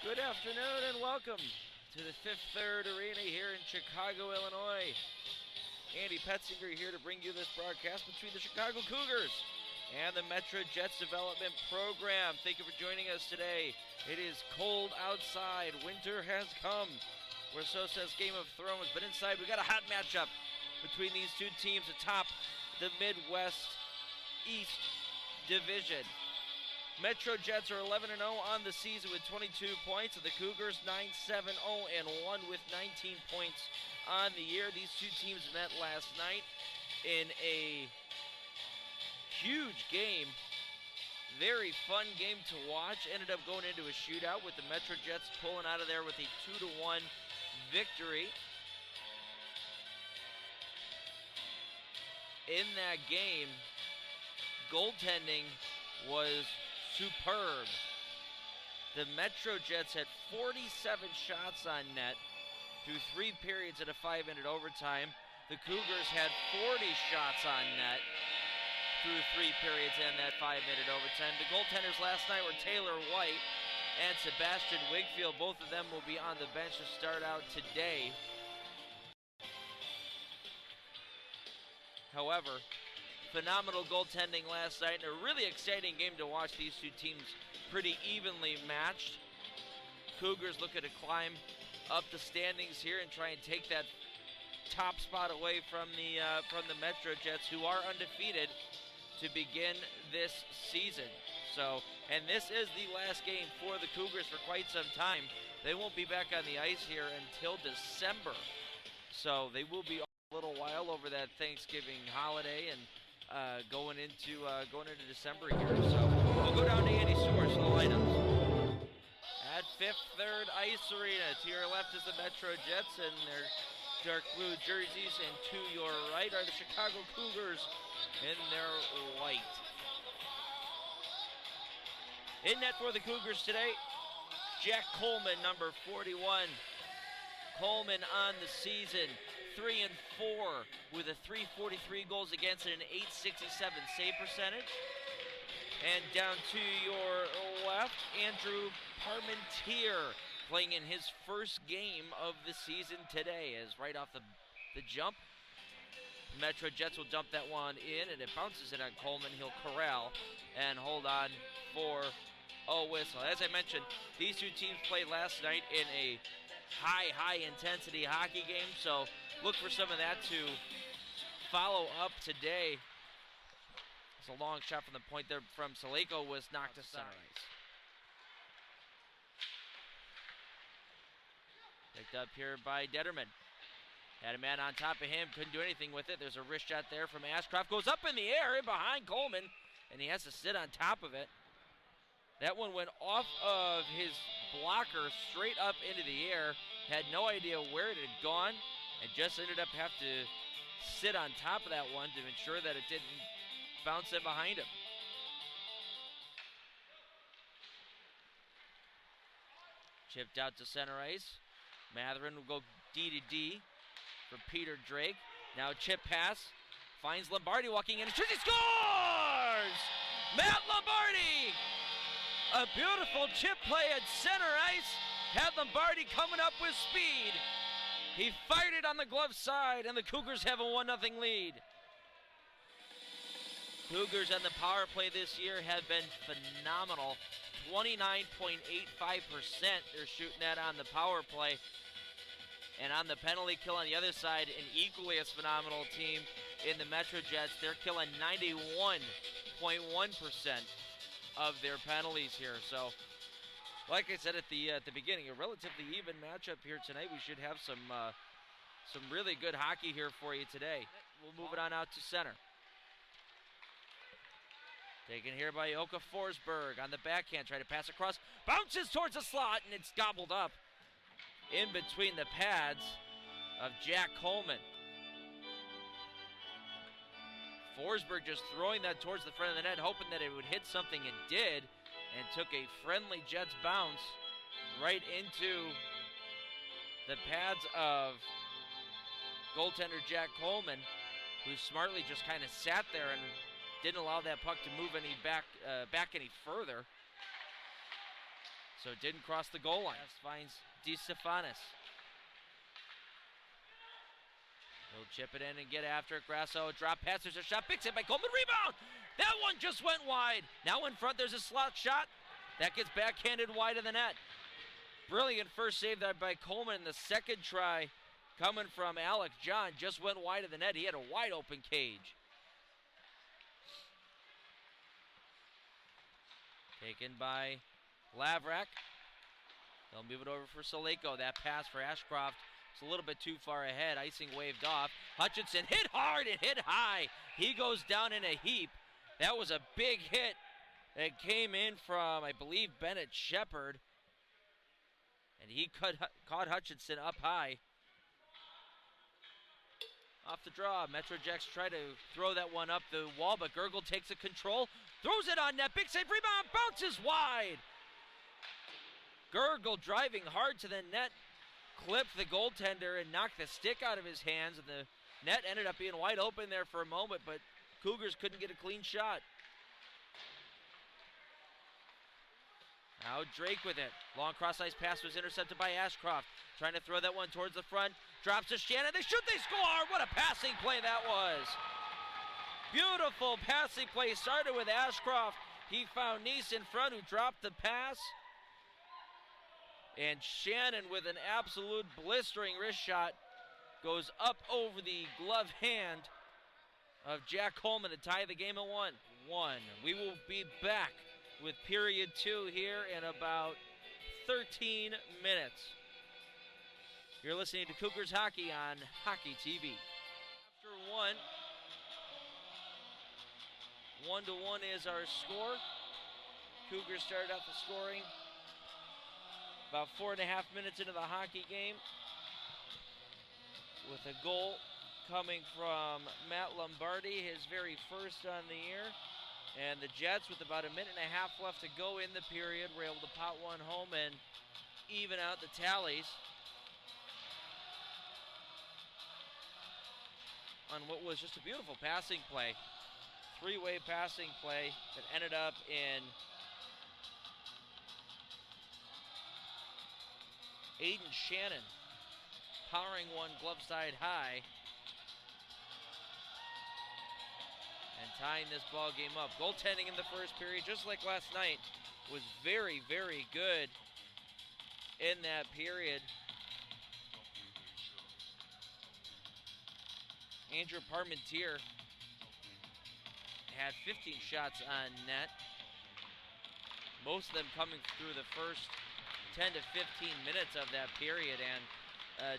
Good afternoon and welcome to the Fifth Third Arena here in Chicago, Illinois. Andy Petzinger here to bring you this broadcast between the Chicago Cougars and the Metro Jets Development Program. Thank you for joining us today. It is cold outside. Winter has come. Or so says Game of Thrones. But inside we got a hot matchup between these two teams atop the Midwest East Division. Metro Jets are 11-0 on the season with 22 points, and the Cougars 9-7-0-1 with 19 points on the year. These two teams met last night in a huge game. Very fun game to watch. Ended up going into a shootout with the Metro Jets pulling out of there with a 2-1 victory. In that game, goaltending was superb. The Metro Jets had 47 shots on net through 3 periods and a 5-minute overtime. The Cougars had 40 shots on net through 3 periods and that 5-minute overtime. The goaltenders last night were Taylor White and Sebastian Wigfield. Both of them will be on the bench to start out today. However, phenomenal goaltending last night and a really exciting game to watch. These two teams pretty evenly matched. Cougars looking to climb up the standings here and try and take that top spot away from the Metro Jets, who are undefeated to begin this season. So, and this is the last game for the Cougars for quite some time. They won't be back on the ice here until December. So they will be a little while over that Thanksgiving holiday and going into December here. So we'll go down to Andy Stewart for the lineups. At Fifth Third Ice Arena, to your left is the Metro Jets and their dark blue jerseys, and to your right are the Chicago Cougars in their white. In net for the Cougars today, Jack Coleman, number 41. Coleman on the season, 3-4 with a 343 goals against and an 867 save percentage. And down to your left, Andrew Parmentier playing in his first game of the season today, as right off the jump, Metro Jets will dump that one in, and it bounces it on Coleman. He'll corral and hold on for a whistle. As I mentioned, these two teams played last night in a high intensity hockey game, so look for some of that to follow up today. It's a long shot from the point there from Saleko, was knocked to center ice. Picked up here by Detterman. Had a man on top of him, couldn't do anything with it. There's a wrist shot there from Ashcroft. Goes up in the air and behind Coleman, and he has to sit on top of it. That one went off of his blocker straight up into the air. Had no idea where it had gone, and just ended up having to sit on top of that one to ensure that it didn't bounce in behind him. Chipped out to center ice. Matherin will go D to D for Peter Drake. Now chip pass. Finds Lombardi walking in. He scores! Matt Lombardi! A beautiful chip play at center ice. Had Lombardi coming up with speed. He fired it on the glove side, and the Cougars have a 1-0 lead. Cougars on the power play this year have been phenomenal. 29.85% they're shooting at on the power play. And on the penalty kill on the other side, an equally as phenomenal team in the Metro Jets. They're killing 91.1% of their penalties here. So, like I said at the beginning, a relatively even matchup here tonight. We should have some really good hockey here for you today. We'll move it on out to center. Taken here by Oka Forsberg on the backhand, trying to pass across, bounces towards the slot, and it's gobbled up in between the pads of Jack Coleman. Forsberg just throwing that towards the front of the net, hoping that it would hit something. It did, and took a friendly Jets bounce right into the pads of goaltender Jack Coleman, who smartly just kind of sat there and didn't allow that puck to move any back any further. So it didn't cross the goal line. Finds DeStefanis. He'll chip it in and get after it. Grasso, drop pass, there's a shot, picks it by Coleman, rebound! That one just went wide. Now in front, there's a slot shot. That gets backhanded wide of the net. Brilliant first save there by Coleman. The second try coming from Alec John just went wide of the net. He had a wide open cage. Taken by Lavrak. They'll move it over for Saleko. That pass for Ashcroft. It's a little bit too far ahead. Icing waved off. Hutchinson hit hard and hit high. He goes down in a heap. That was a big hit that came in from, I believe, Bennett Shepard. And he caught Hutchinson up high. Off the draw, Metro Jacks try to throw that one up the wall, but Gurgle takes a control, throws it on net, big save, rebound, bounces wide. Gurgle driving hard to the net, clipped the goaltender and knocked the stick out of his hands, and the net ended up being wide open there for a moment, but Cougars couldn't get a clean shot. Now Drake with it. Long cross-ice pass was intercepted by Ashcroft. Trying to throw that one towards the front. Drops to Shannon. They shoot, they score! What a passing play that was. Beautiful passing play. Started with Ashcroft. He found Neese in front, who dropped the pass. And Shannon, with an absolute blistering wrist shot, goes up over the glove hand of Jack Coleman to tie the game at 1-1. We will be back with period 2 here in about 13 minutes. You're listening to Cougars Hockey on Hockey TV. After 1-1 is our score. Cougars started out the scoring about 4.5 minutes into the hockey game with a goal coming from Matt Lombardi, his very first on the year. And the Jets, with about a minute and a half left to go in the period, were able to pot one home and even out the tallies on what was just a beautiful passing play. Three-way passing play that ended up in Aiden Shannon powering one glove side high and tying this ball game up. Goaltending in the first period, just like last night, was very, very good in that period. Andrew Parmentier had 15 shots on net, most of them coming through the first 10 to 15 minutes of that period. And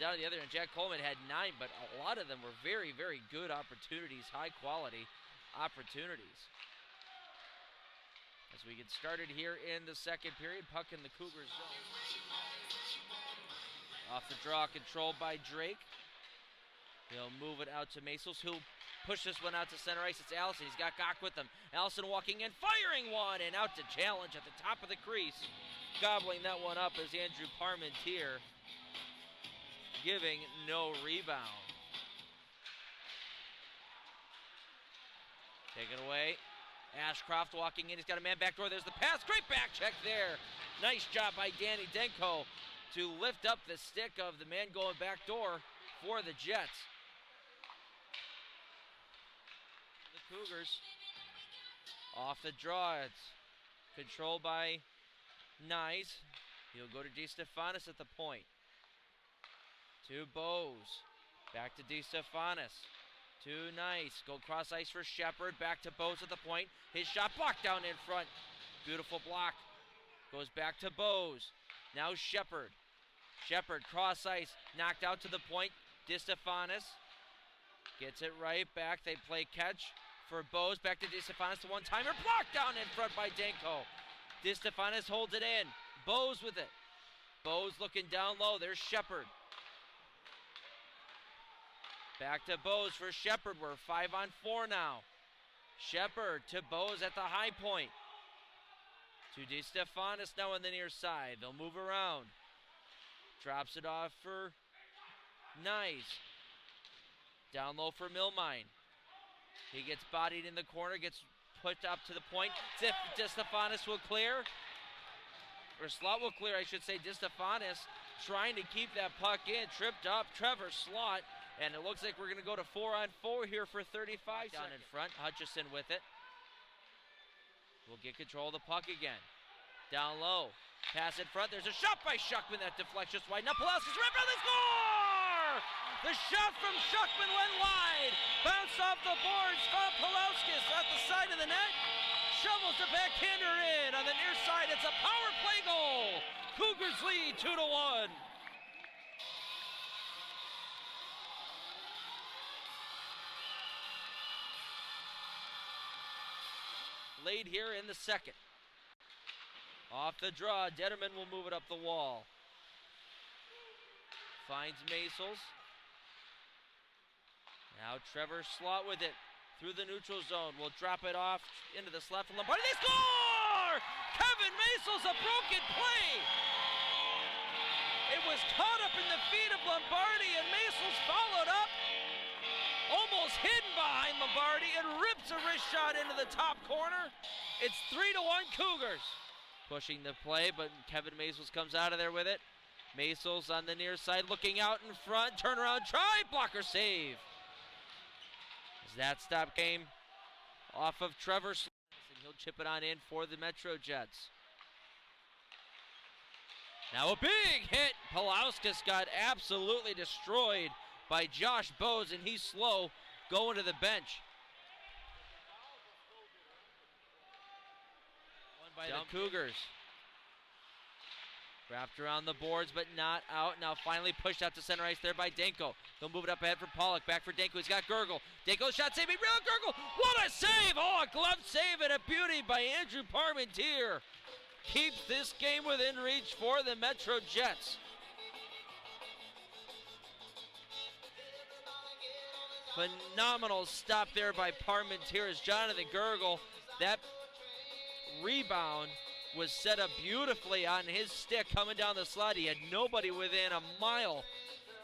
down at the other end, Jack Coleman had 9, but a lot of them were very, very good opportunities, high quality opportunities. As we get started here in the second period, puck in the Cougars zone. Off the draw, controlled by Drake. He'll move it out to Mesos, who'll push this one out to center ice. It's Allison, he's got Gock with him. Allison walking in, firing one, and out to challenge at the top of the crease. Gobbling that one up is Andrew Parmentier, giving no rebound. Taken away. Ashcroft walking in. He's got a man back door. There's the pass. Great back check there. Nice job by Danny Denko to lift up the stick of the man going back door for the Jets. The Cougars off the draw. It's controlled by Nyes. He'll go to DeStefanis at the point. To Bose. Back to DeStefanis. Too nice. Go cross ice for Shepard. Back to Bose at the point. His shot blocked down in front. Beautiful block. Goes back to Bose. Now Shepard. Shepard cross ice. Knocked out to the point. DeStefanis gets it right back. They play catch for Bose. Back to DeStefanis. The one-timer blocked down in front by Danko. DeStefanis holds it in. Bose with it. Bose looking down low. There's Shepard. Back to Bose for Shepard. We're 5-on-4 now. Shepard to Bose at the high point. To DeStefanis now on the near side. They'll move around. Drops it off for Nyes. Down low for Milmine. He gets bodied in the corner. Gets put up to the point. DeStefanis will clear. or Slot will clear, I should say. DeStefanis trying to keep that puck in. Tripped up Trevor Slot. And it looks like we're going to go to 4-on-4 here for 35 seconds. Down in front, Hutchison with it. Will get control of the puck again. Down low, pass in front. There's a shot by Shuckman that deflects just wide. Now Pulaski's right by the score! The shot from Shuckman went wide. Bounced off the boards. Found Pulaskis at the side of the net. Shovels the backhander in on the near side. It's a power play goal. Cougars lead 2-1. Laid here in the second. Off the draw, Detterman will move it up the wall. Finds Masels. Now Trevor Slot with it through the neutral zone. Will drop it off into the slot from Lombardi. They score! Kevin Masels, a broken play. It was caught up in the feet of Lombardi, and Masels followed up. Almost hidden behind Lombardi and rips a wrist shot into the top corner. It's 3-1 Cougars. Pushing the play, but Kevin Masels comes out of there with it. Masels on the near side looking out in front. Turnaround try, blocker save. As that stop came off of Trevor Slot, and he'll chip it on in for the Metro Jets. Now a big hit. Pulaskis got absolutely destroyed by Josh Bowes, and he's slow going to the bench. One by the Cougars. Wrapped around the boards, but not out. Now finally pushed out to center ice there by Danko. They'll move it up ahead for Pollock. Back for Danko. He's got Gurgle. Danko shot saving. Real Gurgle. What a save! Oh, a glove save and a beauty by Andrew Parmentier. Keeps this game within reach for the Metro Jets. Phenomenal stop there by Parmentier as Jonathan Gurgle. That rebound was set up beautifully on his stick coming down the slot. He had nobody within a mile,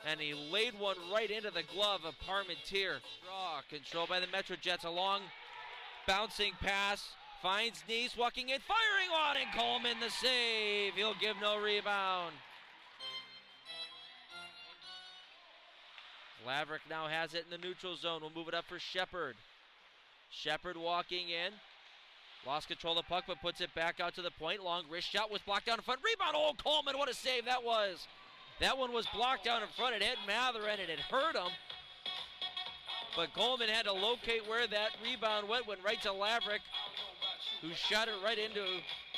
and he laid one right into the glove of Parmentier. Draw controlled by the Metro Jets. A long bouncing pass. Finds Neese walking in, firing on, and Coleman the save. He'll give no rebound. Laverick now has it in the neutral zone. We'll move it up for Shepard. Shepard walking in. Lost control of the puck, but puts it back out to the point. Long wrist shot was blocked down in front. Rebound, oh, Coleman, what a save that was. That one was blocked down in front. It hit Mather, and it had hurt him. But Coleman had to locate where that rebound went right to Laverick, who shot it right into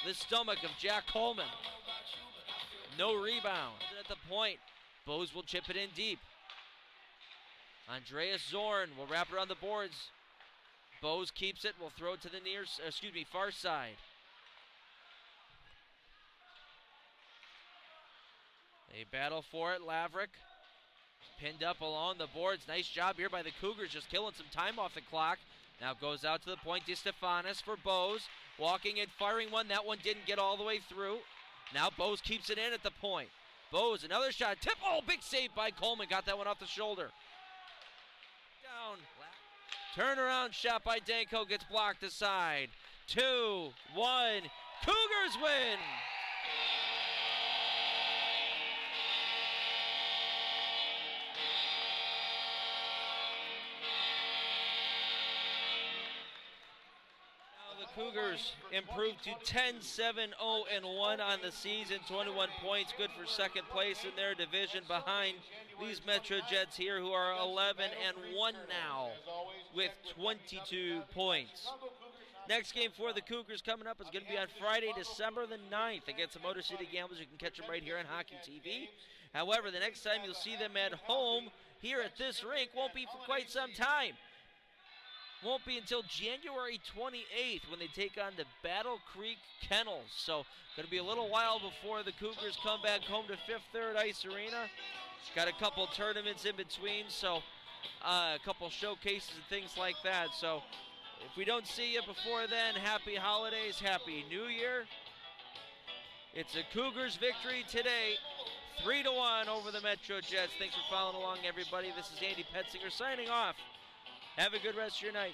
the stomach of Jack Coleman. No rebound. At the point, Bowes will chip it in deep. Andreas Zorn will wrap around the boards. Bowes keeps it, will throw it to the far side. They battle for it, Laverick. Pinned up along the boards. Nice job here by the Cougars, just killing some time off the clock. Now goes out to the point, DeStefanis for Bowes. Walking in, firing one. That one didn't get all the way through. Now Bowes keeps it in at the point. Bowes, another shot. Tip, oh, big save by Coleman. Got that one off the shoulder. Down. Turnaround shot by Danko gets blocked aside. 2-1. Cougars win. Cougars improved to 10-7-0-1 on the season, 21 points, good for second place in their division behind these Metro Jets here, who are 11-1 now with 22 points. Next game for the Cougars coming up is going to be on Friday, December the 9th against the Motor City Gamblers. You can catch them right here on Hockey TV. However, the next time you'll see them at home here at this rink won't be for quite some time. Won't be until January 28th when they take on the Battle Creek Kennels. So, going to be a little while before the Cougars come back home to Fifth Third Ice Arena. Got a couple tournaments in between, so a couple showcases and things like that. So, if we don't see you before then, happy holidays, happy New Year. It's a Cougars victory today, 3-1 over the Metro Jets. Thanks for following along, everybody. This is Andy Petzinger signing off. Have a good rest of your night.